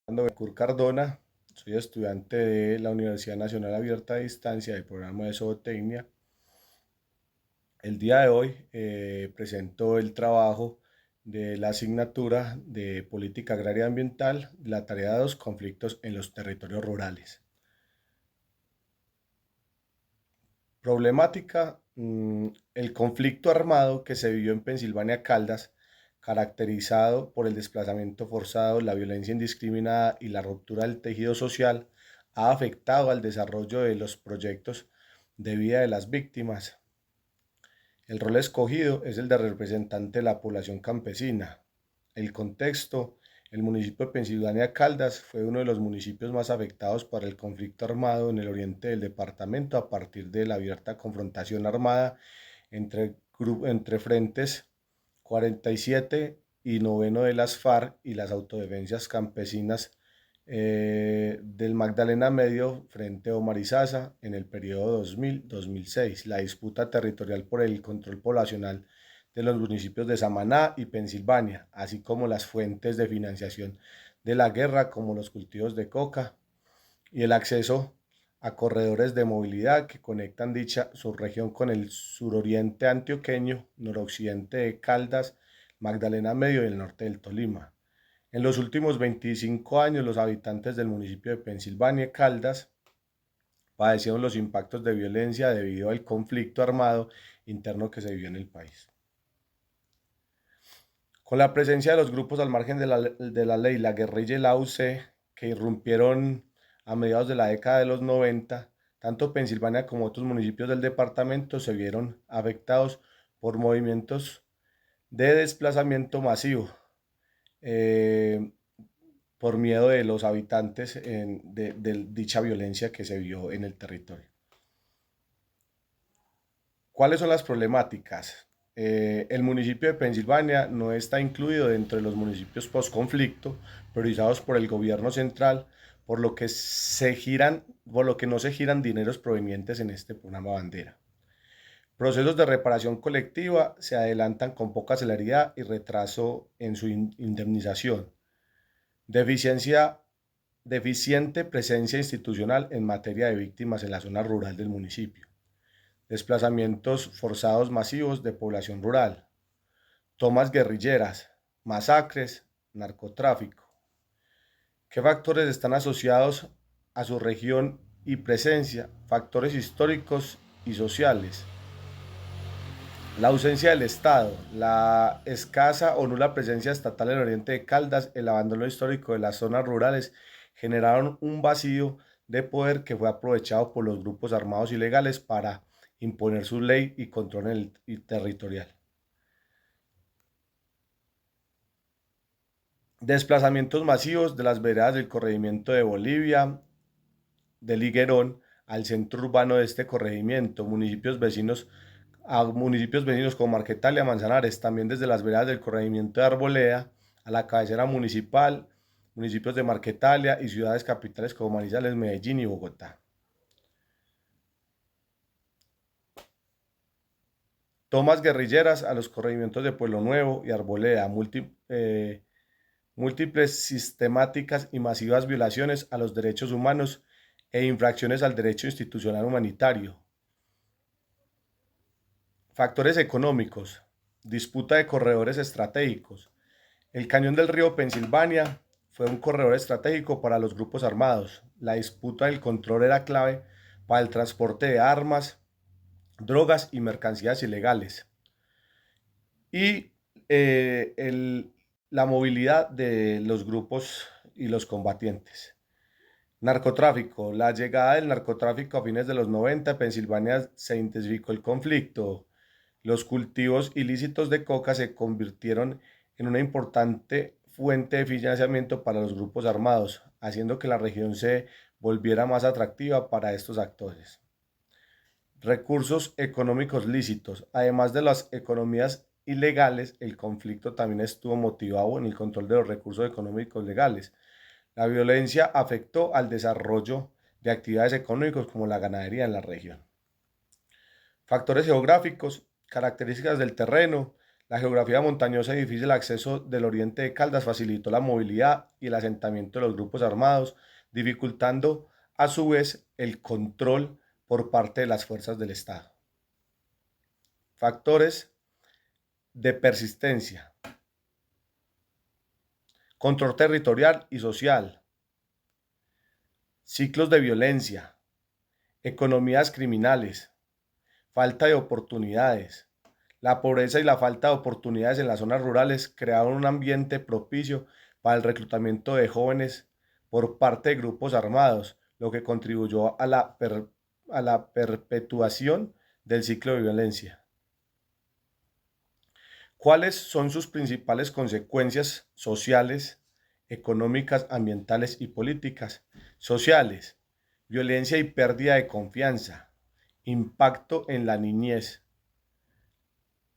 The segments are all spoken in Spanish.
Betancourt Cardona, soy estudiante de la Universidad Nacional Abierta a Distancia del programa de Zootecnia. El día de hoy presento el trabajo de la asignatura de Política Agraria y Ambiental, la tarea 2, conflictos en los territorios rurales. Problemática, el conflicto armado que se vivió en Pensilvania Caldas, caracterizado por el desplazamiento forzado, la violencia indiscriminada y la ruptura del tejido social, ha afectado al desarrollo de los proyectos de vida de las víctimas. El rol escogido es el de representante de la población campesina. El contexto, el municipio de Pensilvania Caldas fue uno de los municipios más afectados por el conflicto armado en el oriente del departamento a partir de la abierta confrontación armada entre frentes 47 y noveno de las FARC y las autodefensas campesinas del Magdalena Medio frente a Omar Izaza en el periodo 2000-2006. La disputa territorial por el control poblacional de los municipios de Samaná y Pensilvania, así como las fuentes de financiación de la guerra como los cultivos de coca y el acceso a corredores de movilidad que conectan dicha subregión con el suroriente antioqueño, noroccidente de Caldas, Magdalena Medio y el norte del Tolima. En los últimos 25 años, los habitantes del municipio de Pensilvania Caldas padecieron los impactos de violencia debido al conflicto armado interno que se vivió en el país. Con la presencia de los grupos al margen de la ley, la guerrilla y la UC, que irrumpieron a mediados de la década de los 90, tanto Pensilvania como otros municipios del departamento se vieron afectados por movimientos de desplazamiento masivo, eh, por miedo de los habitantes de dicha violencia que se vio en el territorio. ¿Cuáles son las problemáticas? El municipio de Pensilvania no está incluido dentro de los municipios post-conflicto priorizados por el gobierno central, por lo que no se giran dineros provenientes en este programa bandera. Procesos de reparación colectiva se adelantan con poca celeridad y retraso en su indemnización. Deficiente presencia institucional en materia de víctimas en la zona rural del municipio. Desplazamientos forzados masivos de población rural, tomas guerrilleras, masacres, narcotráfico. ¿Qué factores están asociados a su región y presencia? Factores históricos y sociales. La ausencia del Estado, la escasa o nula presencia estatal en el oriente de Caldas, el abandono histórico de las zonas rurales generaron un vacío de poder que fue aprovechado por los grupos armados ilegales para imponer su ley y control territorial. Desplazamientos masivos de las veredas del corregimiento de Bolivia, del Higuerón, al centro urbano de este corregimiento, a municipios vecinos como Marquetalia, Manzanares, también desde las veredas del corregimiento de Arboleda a la cabecera municipal, municipios de Marquetalia y ciudades capitales como Manizales, Medellín y Bogotá. Tomas guerrilleras a los corregimientos de Pueblo Nuevo y Arboleda, múltiples sistemáticas y masivas violaciones a los derechos humanos e infracciones al derecho institucional humanitario. Factores económicos, disputa de corredores estratégicos. El cañón del río Pensilvania fue un corredor estratégico para los grupos armados. La disputa del control era clave para el transporte de armas, drogas y mercancías ilegales. Y la movilidad de los grupos y los combatientes. Narcotráfico. La llegada del narcotráfico a fines de los 90 en Pensilvania se intensificó el conflicto. Los cultivos ilícitos de coca se convirtieron en una importante fuente de financiamiento para los grupos armados, haciendo que la región se volviera más atractiva para estos actores. Recursos económicos lícitos. Además de las economías ilegales, el conflicto también estuvo motivado en el control de los recursos económicos legales. La violencia afectó al desarrollo de actividades económicas como la ganadería en la región. Factores geográficos, características del terreno. La geografía montañosa y difícil acceso del oriente de Caldas facilitó la movilidad y el asentamiento de los grupos armados, dificultando a su vez el control por parte de las fuerzas del Estado. Factores de persistencia: control territorial y social, ciclos de violencia, economías criminales, falta de oportunidades. La pobreza y la falta de oportunidades en las zonas rurales crearon un ambiente propicio para el reclutamiento de jóvenes por parte de grupos armados, lo que contribuyó a la perpetuación del ciclo de violencia. ¿Cuáles son sus principales consecuencias sociales, económicas, ambientales y políticas? Sociales: violencia y pérdida de confianza, impacto en la niñez,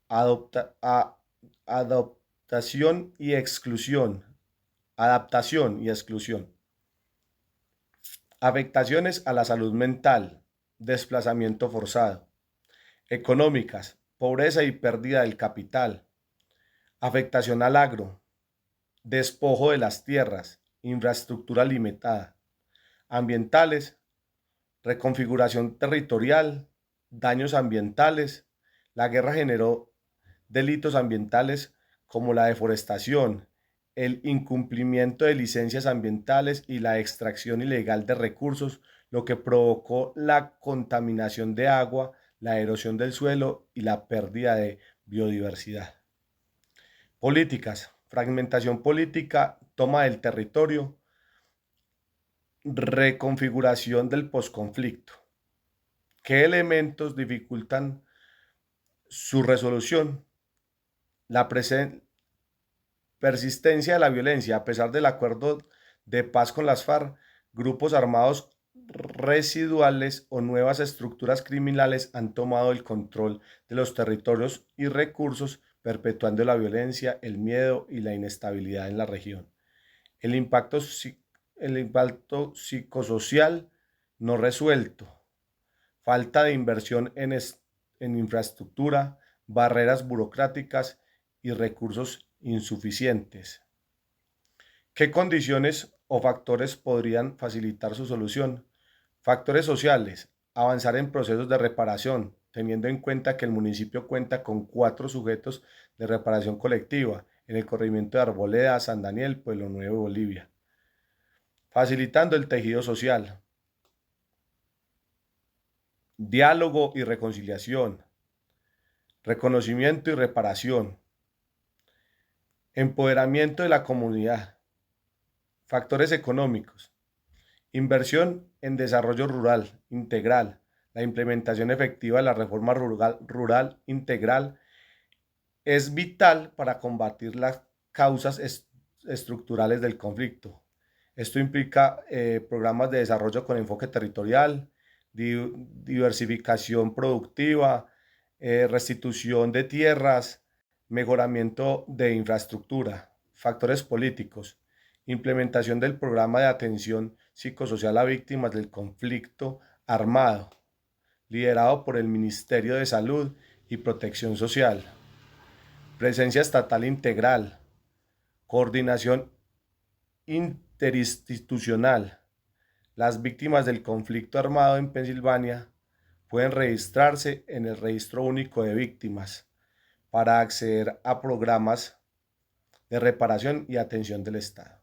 adopta, a, adaptación y exclusión, adaptación y exclusión, afectaciones a la salud mental, desplazamiento forzado, económicas, pobreza y pérdida del capital, afectación al agro, despojo de las tierras, infraestructura limitada, ambientales, reconfiguración territorial, daños ambientales. La guerra generó delitos ambientales como la deforestación, el incumplimiento de licencias ambientales y la extracción ilegal de recursos, lo que provocó la contaminación de agua, la erosión del suelo y la pérdida de biodiversidad. Políticas: fragmentación política, toma del territorio, reconfiguración del posconflicto. ¿Qué elementos dificultan su resolución? La persistencia de la violencia. A pesar del acuerdo de paz con las FARC, grupos armados residuales o nuevas estructuras criminales han tomado el control de los territorios y recursos, perpetuando la violencia, el miedo y la inestabilidad en la región. El impacto, el impacto psicosocial no resuelto, falta de inversión en infraestructura, barreras burocráticas y recursos insuficientes. ¿Qué condiciones o factores podrían facilitar su solución? Factores sociales: avanzar en procesos de reparación, teniendo en cuenta que el municipio cuenta con 4 sujetos de reparación colectiva en el corregimiento de Arboleda, San Daniel, Pueblo Nuevo y Bolivia. Facilitando el tejido social. Diálogo y reconciliación, reconocimiento y reparación, empoderamiento de la comunidad. Factores económicos: inversión en desarrollo rural integral, la implementación efectiva de la reforma rural integral es vital para combatir las causas estructurales del conflicto. Esto implica programas de desarrollo con enfoque territorial, diversificación productiva, restitución de tierras, mejoramiento de infraestructura. Factores políticos: implementación del programa de atención psicosocial a víctimas del conflicto armado, liderado por el Ministerio de Salud y Protección Social. Presencia estatal integral, coordinación interinstitucional. Las víctimas del conflicto armado en Pensilvania pueden registrarse en el Registro Único de Víctimas para acceder a programas de reparación y atención del Estado.